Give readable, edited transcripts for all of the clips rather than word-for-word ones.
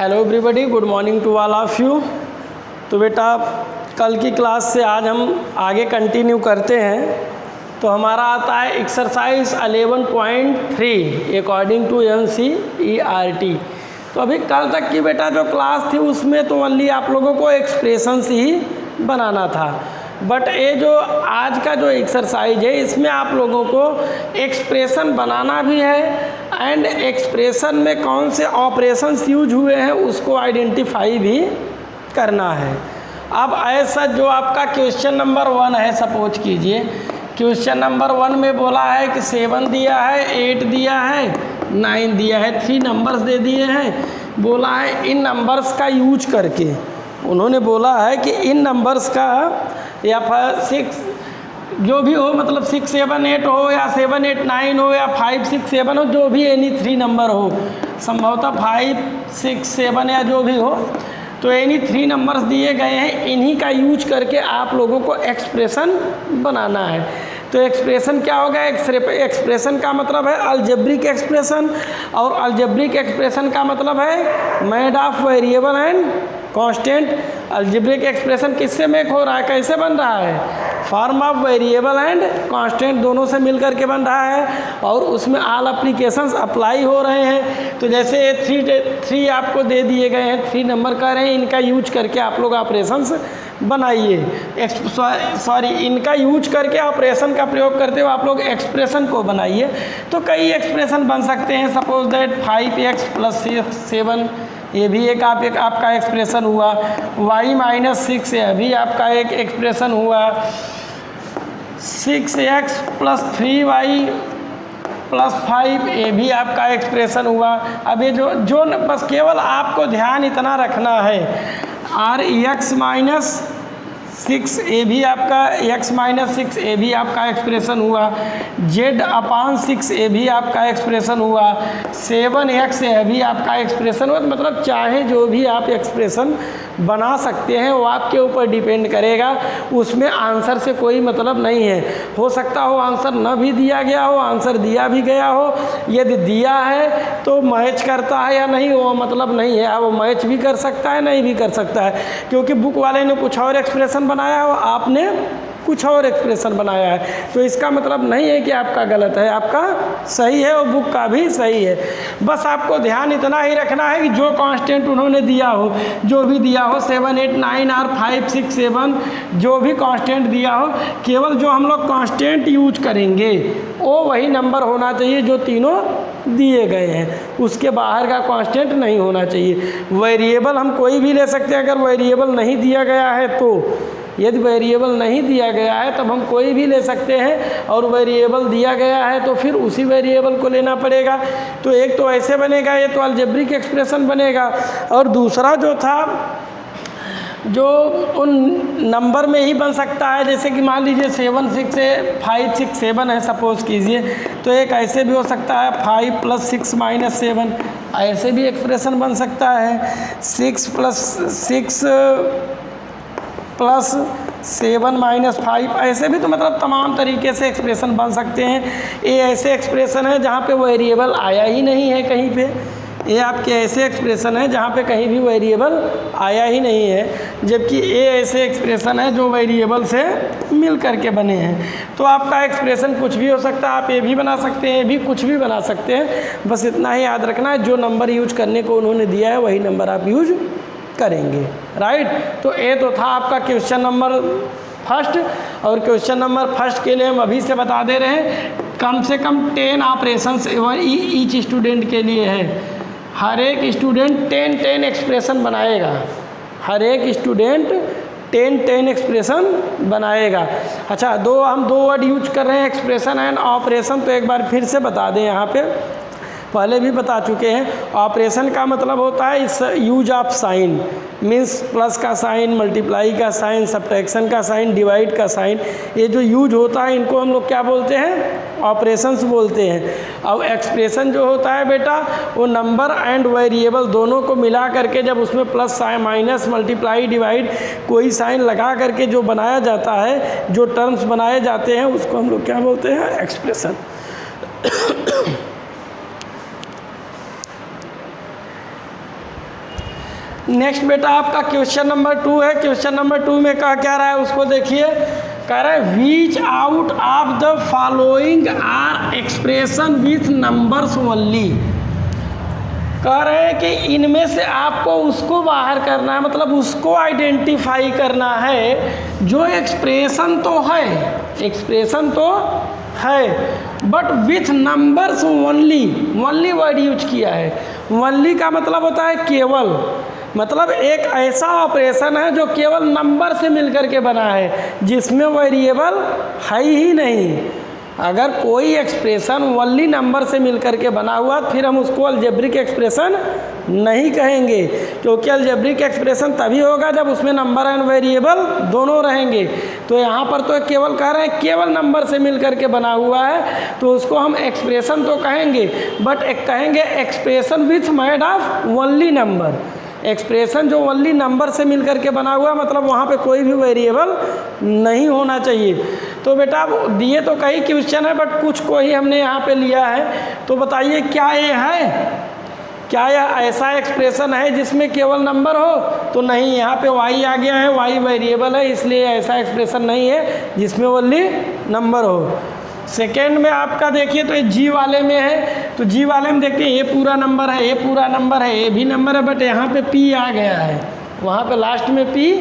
Hello everybody, good morning to all of you. तो बेटा कल की क्लास से आज हम आगे कंटिन्यू करते हैं। तो हमारा आता है एक्सरसाइज 11.3 अकॉर्डिंग टू NCERT। तो अभी कल तक की बेटा जो क्लास थी उसमें तो ओनली आप लोगों को एक्सप्रेशंस ही बनाना था, बट ये जो आज का जो एक्सरसाइज है इसमें आप लोगों को एक्सप्रेशन बनाना भी है एंड एक्सप्रेशन में कौन से ऑपरेशंस यूज हुए हैं उसको आइडेंटिफाई भी करना है। अब ऐसा जो आपका क्वेश्चन नंबर 1 है, सपोज कीजिए क्वेश्चन नंबर 1 में बोला है कि 7 दिया है, 8 दिया है, 9 दिया है, 3 नंबर्स दे दिए हैं। बोला है इन नंबर्स का यूज करके, उन्होंने बोला है कि इन नंबर्स का या 6 जो भी हो, मतलब 6 7 8 हो या 7 8 9 हो या 5 6 7 हो, जो भी एनी 3 नंबर हो, संभवतः 5 6 7 या जो भी हो, तो एनी 3 नंबर्स दिए गए हैं। इन्हीं का यूज करके आप लोगों को एक्सप्रेशन बनाना है। तो एक्सप्रेशन क्या होगा? एक्सप्रेशन का मतलब है अलजेब्रिक एक्सप्रेशन, और अलजेब्रिक एक्सप्रेशन का मतलब है made of variable and constant. Algebraic expression किससे मेक हो रहा है, कैसे बन रहा है? Form of variable and constant दोनों से मिल करके बन रहा है, और उसमें ऑल एप्लीकेशंस अप्लाई हो रहे हैं। तो जैसे 3 आपको दे दिए गए हैं, 3 नंबर कह रहे हैं, इनका यूज करके आप लोग ऑपरेशंस बनाइए। सॉरी, इनका यूज करके ऑपरेशन का प्रयोग करते हुए आप लोग एक्सप्रेशन को बनाइए। तो कई एक्सप्रेशन बन सकते हैं। सपोज दैट 5x + 7, ये भी एक आपका एक्सप्रेशन हुआ। y - 6, यह भी आपका एक एक्सप्रेशन हुआ। 6x + 3y + 5, ये भी आपका एक्सप्रेशन हुआ। अब ये जो बस केवल आपको ध्यान इतना रखना है, x - 6 ये भी आपका x - 6 ये भी आपका एक्सप्रेशन हुआ। z/6 ये भी आपका एक्सप्रेशन हुआ। 7x ये भी आपका एक्सप्रेशन हुआ। मतलब चाहे जो भी आप एक्सप्रेशन बना सकते हैं, वो आपके ऊपर डिपेंड करेगा, उसमें आंसर से कोई मतलब नहीं है। हो सकता हो आंसर न भी दिया गया हो, आंसर दिया भी गया हो। यदि दिया है तो मैच करता है या नहीं वो मतलब नहीं है, वो मैच भी कर सकता है, नहीं भी कर सकता है, क्योंकि बुक वाले ने कुछ और एक्सप्रेशन बनाया हो, आपने कुछ और एक्सप्रेशन बनाया है। तो इसका मतलब नहीं है कि आपका गलत है, आपका सही है और बुक का भी सही है। बस आपको ध्यान इतना ही रखना है कि जो कांस्टेंट उन्होंने दिया हो, जो भी दिया हो 7 8 9 और 5 6 7, जो भी कांस्टेंट दिया हो, केवल जो हम लोग कांस्टेंट यूज करेंगे वो वही नंबर होना चाहिए जो तीनों दिए गए हैं, उसके बाहर का कांस्टेंट नहीं होना चाहिए। वेरिएबल हम कोई भी ले सकते हैं, अगर वेरिएबल नहीं दिया गया है तो। यदि वेरिएबल नहीं दिया गया है तब हम कोई भी ले सकते हैं, और वेरिएबल दिया गया है तो फिर उसी वेरिएबल को लेना पड़ेगा। तो एक तो ऐसे बनेगा, ये तो अलजेब्रिक एक्सप्रेशन बनेगा, और दूसरा जो था जो उन नंबर में ही बन सकता है, जैसे कि मान लीजिए 7 6 से 5 6 7 है सपोज़ कीजिए, तो एक ऐसे भी हो सकता है 5 + 6 - 7, ऐसे भी एक्सप्रेशन बन सकता है। 6 + 6 + 7 - 5, ऐसे भी। तो मतलब तमाम तरीके से एक्सप्रेशन बन सकते हैं। ये ऐसे एक्सप्रेशन है जहाँ पे वेरिएबल आया ही नहीं है कहीं पे। ये आपके ऐसे एक्सप्रेशन है जहाँ पे कहीं भी वेरिएबल आया ही नहीं है, जबकि ये ऐसे एक्सप्रेशन है जो वेरिएबल से मिल करके बने हैं। तो आपका एक्सप्रेशन कुछ भी हो सकता है, आप ये भी बना सकते हैं, ये भी कुछ भी बना सकते हैं। बस इतना ही याद रखना है, जो नंबर यूज करने को उन्होंने दिया है वही नंबर आप यूज करेंगे, राइट। तो ये तो था आपका क्वेश्चन नंबर 1, और क्वेश्चन नंबर 1 के लिए हम अभी से बता दे रहे हैं, कम से कम 10 ऑपरेशंस ईच स्टूडेंट के लिए है। हर एक स्टूडेंट 10 एक्सप्रेशन बनाएगा, हर एक स्टूडेंट 10 एक्सप्रेशन बनाएगा। अच्छा, हम दो वर्ड यूज कर रहे हैं, एक्सप्रेशन एंड ऑपरेशन। तो एक बार फिर से बता दें, यहाँ पे पहले भी बता चुके हैं। ऑपरेशन का मतलब होता है इस use of sine, means plus का साइन, मल्टीप्लाई का साइन, सब्ट्रैक्शन का साइन, डिवाइड का साइन, ये जो यूज होता है इनको हम लोग क्या बोलते हैं? ऑपरेशंस बोलते हैं। अब एक्सप्रेशन जो होता है बेटा, वो नंबर एंड वेरिएबल दोनों को मिला करके जब उसमें plus sign, minus, multiply, divide कोई साइन लगा करके जो बनाया जाता है, जो टर्म्स बनाए जाते हैं, उसको हम लोग क्या बोलते हैं? एक्सप्रेशन। नेक्स्ट बेटा आपका क्वेश्चन नंबर 2 है। क्वेश्चन नंबर 2 में कह क्या रहा है उसको देखिए। कह रहा है which out of the following are expression with numbers only. कह रहे हैं कि इनमें से आपको उसको बाहर करना है, मतलब उसको आइडेंटिफाई करना है जो एक्सप्रेशन तो है, एक्सप्रेशन तो है but with numbers only. Only word use किया है। ओनली का मतलब होता है केवल, मतलब एक ऐसा ऑपरेशन है जो केवल नंबर से मिलकर के बना है, जिसमें वेरिएबल है ही नहीं। अगर कोई एक्सप्रेशन ओनली नंबर से मिलकर के बना हुआ फिर हम उसको अलजेब्रिक एक्सप्रेशन नहीं कहेंगे, क्योंकि अलजेब्रिक एक्सप्रेशन तभी होगा जब उसमें नंबर एंड वेरिएबल दोनों रहेंगे। तो यहाँ पर तो केवल कह रहे हैं केवल नंबर से मिलकर के बना हुआ है, तो उसको हम एक्सप्रेशन तो कहेंगे बट कहेंगे expression with made of only number. Expression जो ओनली नंबर से मिलकर के बना हुआ, मतलब वहाँ पे कोई भी वेरिएबल नहीं होना चाहिए। तो बेटा दिए तो कई क्वेश्चन है बट कुछ को ही हमने यहाँ पे लिया है। तो बताइए क्या ये है, क्या यह ऐसा एक्सप्रेशन है जिसमें केवल नंबर हो? तो नहीं, यहाँ पे y आ गया है, y वेरिएबल है, इसलिए ऐसा एक्सप्रेशन नहीं है जिसमें ओनली नंबर हो। सेकेंड में आपका देखिए तो ये जी वाले में है, तो जी वाले में देखते हैं ये पूरा नंबर है, ये पूरा नंबर है, ये भी नंबर है बट यहाँ पे पी आ गया है, वहाँ पे लास्ट में पी।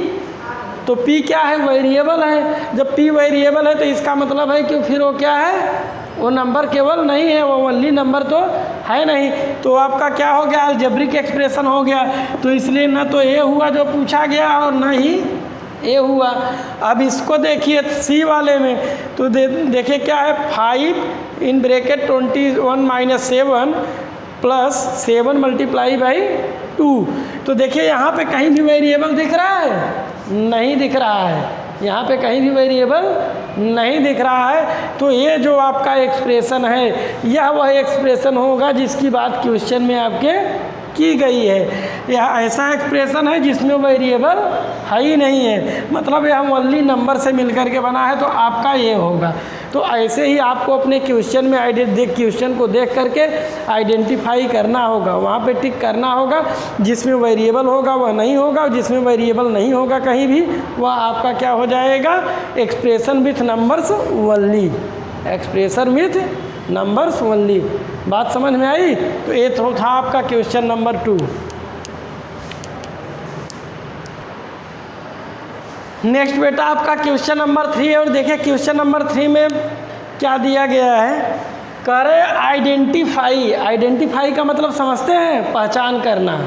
तो पी क्या है? वेरिएबल है। जब पी वेरिएबल है तो इसका मतलब है कि फिर वो क्या है, वो नंबर केवल नहीं है, वो ओनली नंबर तो है नहीं। तो आपका क्या हो गया, अलजेब्रिक एक्सप्रेशन हो गया। तो इसलिए ना तो ये हुआ जो पूछा गया और ना ही ये हुआ। अब इसको देखिए सी वाले में, तो देखिए क्या है, 5 in bracket 21 minus 7 plus 7 multiply by 2। तो देखिए यहाँ पे कहीं भी वेरिएबल दिख रहा है? नहीं दिख रहा है, यहाँ पे कहीं भी वेरिएबल नहीं दिख रहा है। तो ये जो आपका एक्सप्रेशन है यह वह एक्सप्रेशन होगा जिसकी बात क्वेश्चन में आपके की गई है। यह ऐसा एक्सप्रेशन है जिसमें वेरिएबल है ही नहीं है, मतलब यह ओनली नंबर से मिलकर के बना है, तो आपका ये होगा। तो ऐसे ही आपको अपने क्वेश्चन में क्वेश्चन को देख करके आइडेंटिफाई करना होगा, वहाँ पे टिक करना होगा। जिसमें वेरिएबल होगा वह नहीं होगा, और जिसमें वेरिएबल नहीं होगा कहीं भी वह आपका क्या हो जाएगा, expression with numbers only, expression with numbers only. बात समझ में आई? तो ये तो था आपका क्वेश्चन नंबर 2। नेक्स्ट बेटा आपका क्वेश्चन नंबर 3 है, और देखिए क्वेश्चन नंबर 3 में क्या दिया गया है। कह रहे आइडेंटिफाई। आइडेंटिफाई का मतलब समझते हैं, पहचान करना।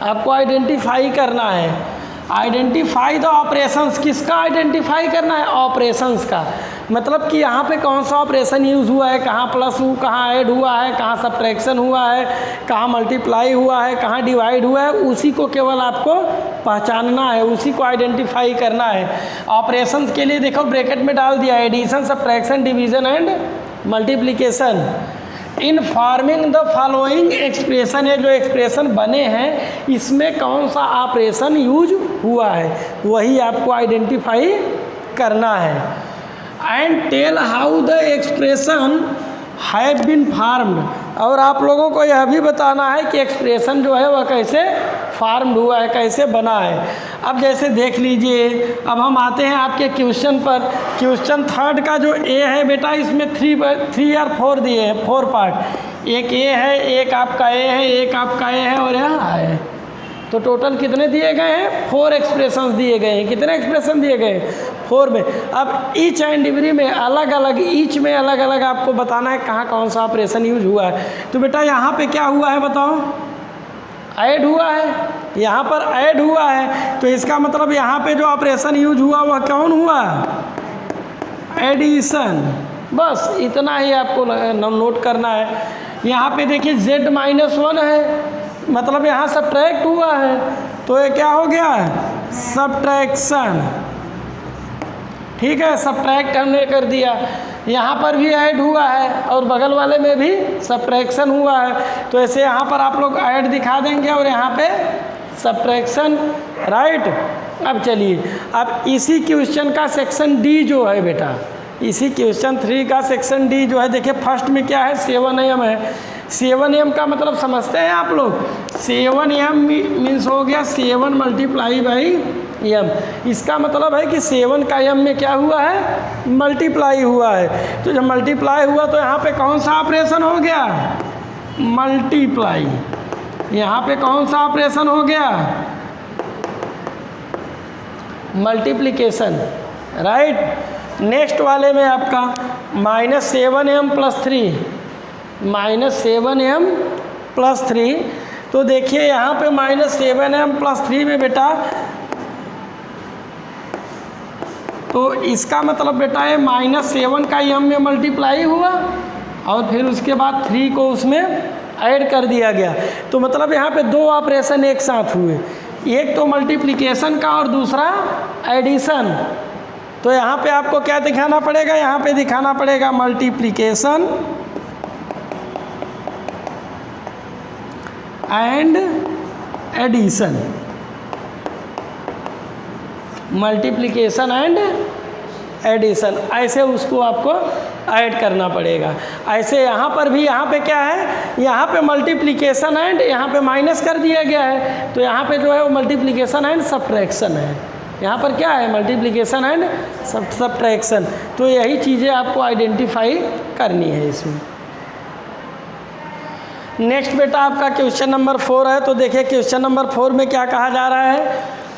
आपको आइडेंटिफाई करना है। आइडेंटिफाई द ऑपरेशंस, किसका आइडेंटिफाई करना है? ऑपरेशंस का। मतलब कि यहाँ पे कौन सा ऑपरेशन यूज़ हुआ है, कहाँ प्लस हुआ, कहाँ ऐड हुआ है, कहाँ सब्ट्रैक्शन हुआ है, कहाँ मल्टीप्लाई हुआ है, कहाँ डिवाइड हुआ है, उसी को केवल आपको पहचानना है, उसी को आइडेंटिफाई करना है। ऑपरेशंस के लिए देखो ब्रैकेट में डाल दिया, addition, subtraction, division and multiplication. In forming the following expression, है जो एक्सप्रेशन बने हैं इसमें कौन सा ऑपरेशन यूज हुआ है, वही आपको आइडेंटिफाई करना है। And tell how the expression have been formed, और आप लोगों को यह भी बताना है कि एक्सप्रेशन जो है वह कैसे फॉर्म्ड हुआ है, कैसे बना है। अब जैसे देख लीजिए, अब हम आते हैं आपके क्वेश्चन पर। क्वेश्चन 3 का जो ए है बेटा, इसमें 3 और 4 दिए हैं, 4 पार्ट। एक ए है, एक आपका ए है, एक आपका ए है और यह है। तो टोटल कितने दिए गए हैं? 4 एक्सप्रेशंस दिए गए हैं। कितने एक्सप्रेशन दिए गए हैं? 4 में। अब ईच एंड एवरी में अलग अलग, ईच में अलग अलग आपको बताना है कहाँ कौन सा ऑपरेशन यूज हुआ है। तो बेटा यहाँ पे क्या हुआ है बताओ? ऐड हुआ है, यहाँ पर ऐड हुआ है। तो इसका मतलब यहाँ पे जो ऑपरेशन यूज हुआ वह कौन हुआ? एडिशन। बस इतना ही आपको नोट करना है। यहाँ पे देखिए z-1 है, मतलब यहाँ सब्ट्रैक्ट हुआ है, तो ये क्या हो गया? सब्ट्रैक्शन। ठीक है, सब्ट्रैक्ट हमने कर दिया। यहाँ पर भी ऐड हुआ है और बगल वाले में भी सब्ट्रैक्शन हुआ है, तो ऐसे यहाँ पर आप लोग ऐड दिखा देंगे और यहाँ पे सब्ट्रैक्शन, राइट। अब चलिए, अब इसी क्वेश्चन का सेक्शन डी जो है बेटा, इसी क्वेश्चन 3 का सेक्शन डी जो है, देखिए फर्स्ट में क्या है? 7am है। 7m का मतलब समझते हैं आप लोग, 7m मीन्स हो गया 7 मल्टीप्लाई बाई m। इसका मतलब है कि 7 का m में क्या हुआ है, मल्टीप्लाई हुआ है। तो जब मल्टीप्लाई हुआ तो यहाँ पे कौन सा ऑपरेशन हो गया, मल्टीप्लाई। यहाँ पे कौन सा ऑपरेशन हो गया, मल्टीप्लिकेशन, राइट। नेक्स्ट वाले में आपका -7m + 3, -7m + 3। तो देखिए यहाँ पे -7m + 3 में बेटा, तो इसका मतलब बेटा ये -7 का m में मल्टीप्लाई हुआ और फिर उसके बाद 3 को उसमें ऐड कर दिया गया। तो मतलब यहाँ पे 2 ऑपरेशन एक साथ हुए, एक तो मल्टीप्लिकेशन का और दूसरा एडिशन। तो यहाँ पे आपको क्या दिखाना पड़ेगा, यहाँ पे दिखाना पड़ेगा multiplication and addition, multiplication and addition, ऐसे उसको आपको ऐड करना पड़ेगा। ऐसे यहाँ पर भी, यहाँ पे क्या है, यहाँ पे मल्टीप्लिकेशन एंड, यहाँ पे माइनस कर दिया गया है, तो यहाँ पे जो है वो मल्टीप्लिकेशन एंड सब्ट्रैक्शन है। यहाँ पर क्या है, मल्टीप्लिकेशन एंड सब्ट्रैक्शन। तो यही चीज़ें आपको आइडेंटिफाई करनी है इसमें। नेक्स्ट बेटा आपका क्वेश्चन नंबर 4 है। तो देखिए क्वेश्चन नंबर 4 में क्या कहा जा रहा है,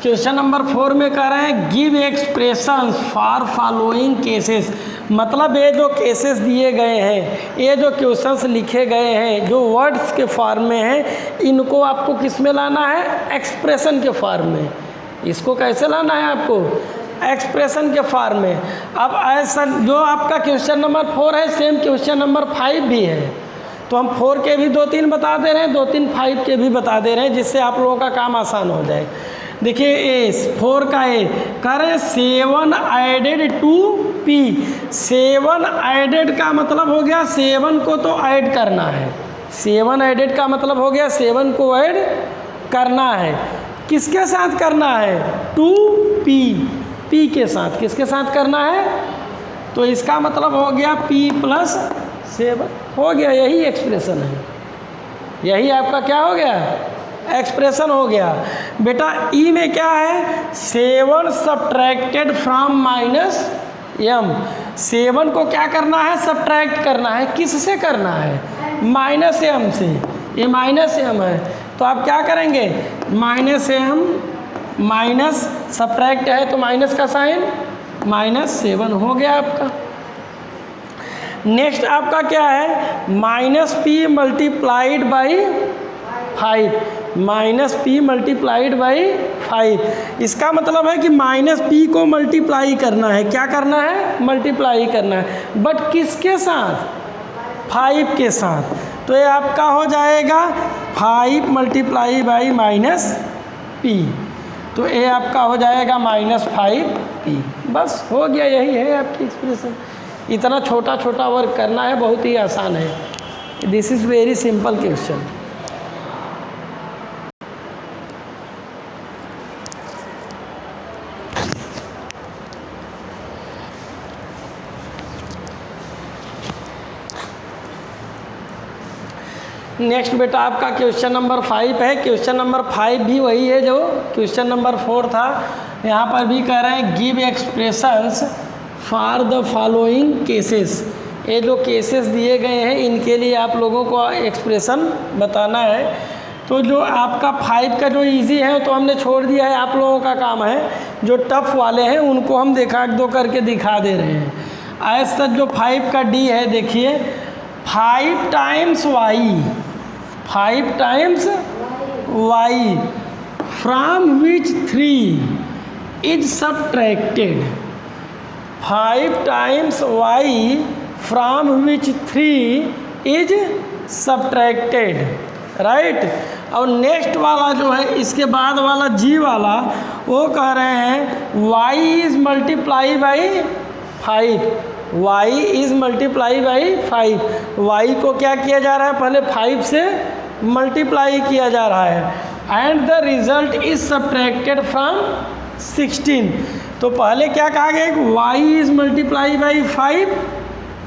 क्वेश्चन नंबर 4 में कह रहे हैं give expressions for following cases. मतलब ये जो केसेस दिए गए हैं, ये जो क्वेश्चंस लिखे गए हैं जो वर्ड्स के फॉर्म में हैं, इनको आपको किस में लाना है, एक्सप्रेशन के फॉर्म में। इसको कैसे लाना है आपको, एक्सप्रेशन के फॉर्म में। अब ऐसा जो आपका क्वेश्चन नंबर 4 है, सेम क्वेश्चन नंबर 5 भी है। तो हम 4 के भी 2-3 बता दे रहे हैं, 2-3 5 के भी बता दे रहे हैं, जिससे आप लोगों का काम आसान हो जाए। देखिए ए 4 का ए करें 7 एडेड टू p। 7 एडेड का मतलब हो गया 7 को तो ऐड करना है। 7 एडेड का मतलब हो गया 7 को ऐड करना है। किसके साथ करना है, 2p, p के साथ। किसके साथ करना है, तो इसका मतलब हो गया p + 7 हो गया। यही एक्सप्रेशन है, यही आपका क्या हो गया, एक्सप्रेशन हो गया। बेटा ई में क्या है, 7 सब्ट्रैक्टेड फ्रॉम -m। 7 को क्या करना है, सब्ट्रैक्ट करना है। किससे करना है, -m से। ये -m है, तो आप क्या करेंगे, -m माइनस सब्ट्रैक्ट है तो माइनस का साइन, -7 हो गया आपका। नेक्स्ट आपका क्या है, -p multiplied by 5, -p multiplied by 5। इसका मतलब है कि -p को मल्टीप्लाई करना है। क्या करना है, मल्टीप्लाई करना है, बट किसके साथ, 5 के साथ। तो ये आपका हो जाएगा 5 मल्टीप्लाई बाई -p। तो ये आपका हो जाएगा -5p। बस हो गया, यही है आपकी एक्सप्रेशन। इतना छोटा छोटा वर्क करना है, बहुत ही आसान है। This is very simple question. Next बेटा आपका क्वेश्चन नंबर 5 है। क्वेश्चन नंबर 5 भी वही है जो क्वेश्चन नंबर 4 था। यहाँ पर भी कह रहे हैं give expressions for the following cases. ये जो केसेस दिए गए हैं इनके लिए आप लोगों को एक्सप्रेशन बताना है। तो जो आपका 5 का जो इजी है तो हमने छोड़ दिया है, आप लोगों का काम है। जो टफ वाले हैं उनको हम देखा दो करके दिखा दे रहे हैं। एज सच जो 5 का डी है, देखिए 5 times y, 5 times y from which 3 is subtracted. 5 times y from which 3 is subtracted, right. और नेक्स्ट वाला जो है, इसके बाद वाला जी वाला, वो कह रहे हैं y is multiply by 5, y is multiply by 5। y को क्या किया जा रहा है, पहले 5 से मल्टीप्लाई किया जा रहा है। And the result is subtracted from 16। तो पहले क्या कहा गया, y इज़ मल्टीप्लाई बाई 5,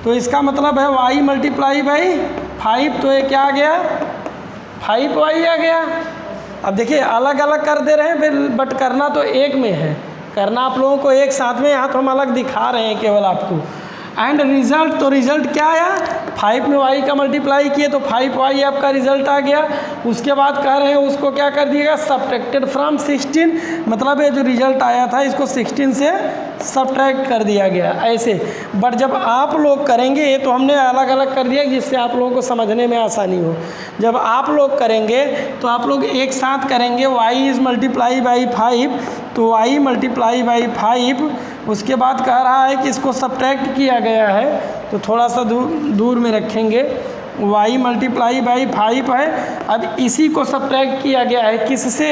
तो इसका मतलब है y मल्टीप्लाई बाई 5 तो ये क्या आ गया 5y आ गया। अब देखिए अलग अलग कर दे रहे हैं फिर, बट करना तो एक में है, करना आप लोगों को एक साथ में, यहाँ तो हम अलग दिखा रहे हैं केवल आपको। एंड रिजल्ट, तो रिजल्ट क्या आया 5 में y का मल्टीप्लाई किए तो 5y आपका रिजल्ट आ गया। उसके बाद कह रहे हैं उसको क्या कर दिएगा सब्ट्रैक्टेड फ्रॉम 16, मतलब ये जो रिजल्ट आया था इसको 16 से सब्ट्रैक्ट कर दिया गया ऐसे। बट जब आप लोग करेंगे, ये तो हमने अलग अलग कर दिया जिससे आप लोगों को समझने में आसानी हो। जब आप लोग करेंगे तो आप लोग एक साथ करेंगे y इज़ मल्टीप्लाई बाई 5, तो y मल्टीप्लाई बाई 5, उसके बाद कह रहा है कि इसको सब्ट्रैक्ट किया गया है तो थोड़ा सा दूर में रखेंगे, y मल्टीप्लाई बाई 5 है। अब इसी को सब्ट्रैक्ट किया गया है किससे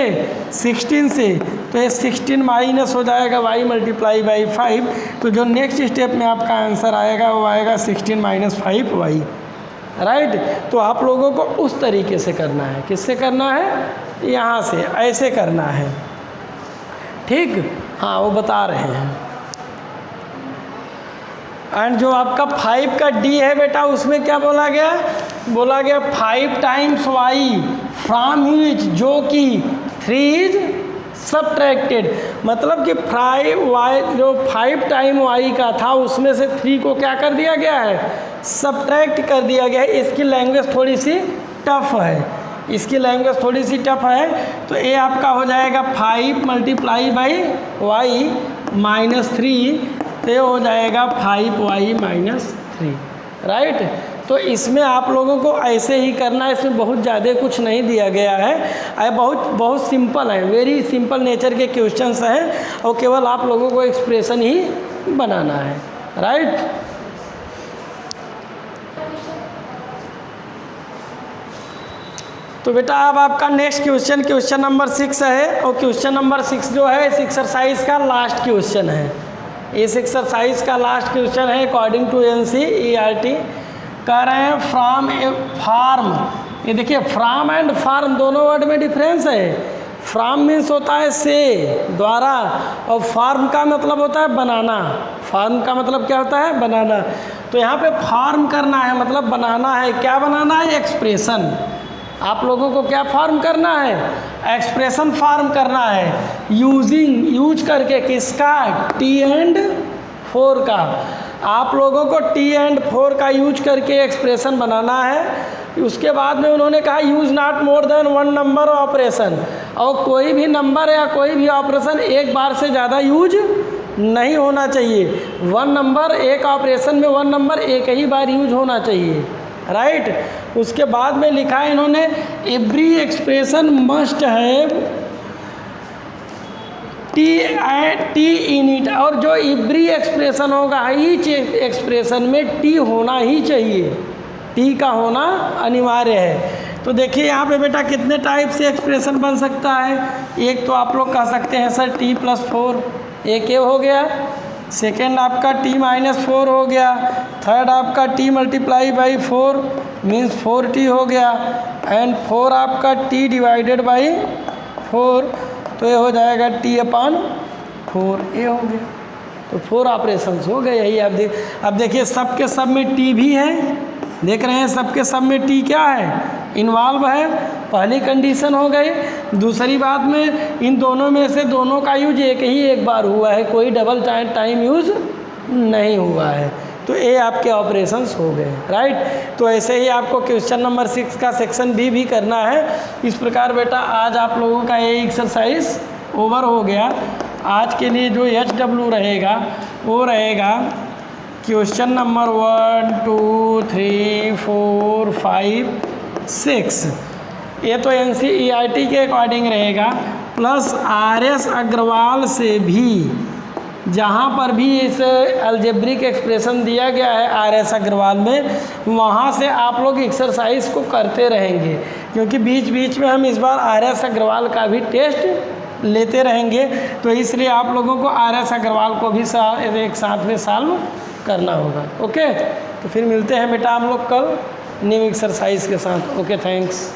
16 से, तो ये 16 माइनस हो जाएगा y मल्टीप्लाई बाई 5, तो जो नेक्स्ट स्टेप में आपका आंसर आएगा वो आएगा 16 माइनस 5y, राइट। तो आप लोगों को उस तरीके से करना है, किससे करना है यहाँ से ऐसे करना है, ठीक। हाँ वो बता रहे हैं। एंड जो आपका 5 का d है बेटा उसमें क्या बोला गया 5 टाइम्स y फ्रॉम which, जो कि 3 इज सब्ट्रैक्टेड, मतलब कि 5y जो 5 टाइम y का था उसमें से 3 को क्या कर दिया गया है सब्ट्रैक्ट कर दिया गया है। इसकी लैंग्वेज थोड़ी सी टफ है, इसकी लैंग्वेज थोड़ी सी टफ है। तो ये आपका हो जाएगा 5 मल्टीप्लाई बाई y माइनस 3, तो ये हो जाएगा 5y माइनस 3, राइट। तो इसमें आप लोगों को ऐसे ही करना है, इसमें बहुत ज़्यादा कुछ नहीं दिया गया है, बहुत सिंपल है, वेरी सिंपल नेचर के क्वेश्चंस हैं और केवल आप लोगों को एक्सप्रेशन ही बनाना है, राइट। तो बेटा अब आपका नेक्स्ट क्वेश्चन नंबर 6 है, और क्वेश्चन नंबर 6 जो है इस एक्सरसाइज का लास्ट क्वेश्चन है। इस एक्सरसाइज का लास्ट क्वेश्चन है अकॉर्डिंग टू NCERT। कह रहे हैं फ्रॉम ए फार्म, ये देखिए फ्रॉम एंड फार्म दोनों वर्ड में डिफरेंस है। फ्रॉम मीन्स होता है से, द्वारा, और फार्म का मतलब होता है बनाना। फार्म का मतलब क्या होता है बनाना। तो यहाँ पे फार्म करना है मतलब बनाना है। क्या बनाना है एक्सप्रेशन। आप लोगों को क्या फार्म करना है एक्सप्रेशन फार्म करना है, यूज करके किसका T एंड 4 का। आप लोगों को T एंड 4 का यूज करके एक्सप्रेशन बनाना है। उसके बाद में उन्होंने कहा use not more than 1 number operation, और कोई भी नंबर या कोई भी ऑपरेशन एक बार से ज़्यादा यूज नहीं होना चाहिए। 1 नंबर एक ऑपरेशन में 1 नंबर एक ही बार यूज होना चाहिए, राइट। उसके बाद में लिखा है इन्होंने every expression must have T in it, और जो एवरी एक्सप्रेशन होगा ईच एक्सप्रेशन में टी होना ही चाहिए, टी का होना अनिवार्य है। तो देखिए यहाँ पे बेटा कितने टाइप से एक्सप्रेशन बन सकता है। एक तो आप लोग कह सकते हैं सर t+4, एक ये हो गया। सेकेंड आपका t-4 हो गया। थर्ड आपका t multiply by 4 means 4t हो गया। एंड 4 आपका t डिवाइडेड बाई 4, तो ये हो जाएगा t/4, ये हो गया। तो 4 ऑपरेशंस हो गए। यही अब देखिए सबके सब में t भी है, देख रहे हैं सबके सब में t क्या है इन्वॉल्व है। पहली कंडीशन हो गई। दूसरी बात में इन दोनों में से दोनों का यूज एक बार हुआ है, कोई डबल टाइम यूज नहीं हुआ है। तो ये आपके ऑपरेशंस हो गए, राइट। तो ऐसे ही आपको क्वेश्चन नंबर 6 का सेक्शन बी करना है। इस प्रकार बेटा आज आप लोगों का ये एक्सरसाइज ओवर हो गया। आज के लिए जो HW रहेगा वो रहेगा क्वेश्चन नंबर 1 2 3 4 5 6। ये तो NCERT के अकॉर्डिंग रहेगा, प्लस RS अग्रवाल से भी जहाँ पर भी इस अलजेब्रिक एक्सप्रेशन दिया गया है RS अग्रवाल में, वहाँ से आप लोग एक्सरसाइज को करते रहेंगे, क्योंकि बीच बीच में हम इस बार RS अग्रवाल का भी टेस्ट लेते रहेंगे। तो इसलिए आप लोगों को RS अग्रवाल को भी एक साथ में सॉल्व करना होगा। ओके, तो फिर मिलते हैं बेटा हम लोग कल न्यू एक्सरसाइज के साथ। Okay, thanks.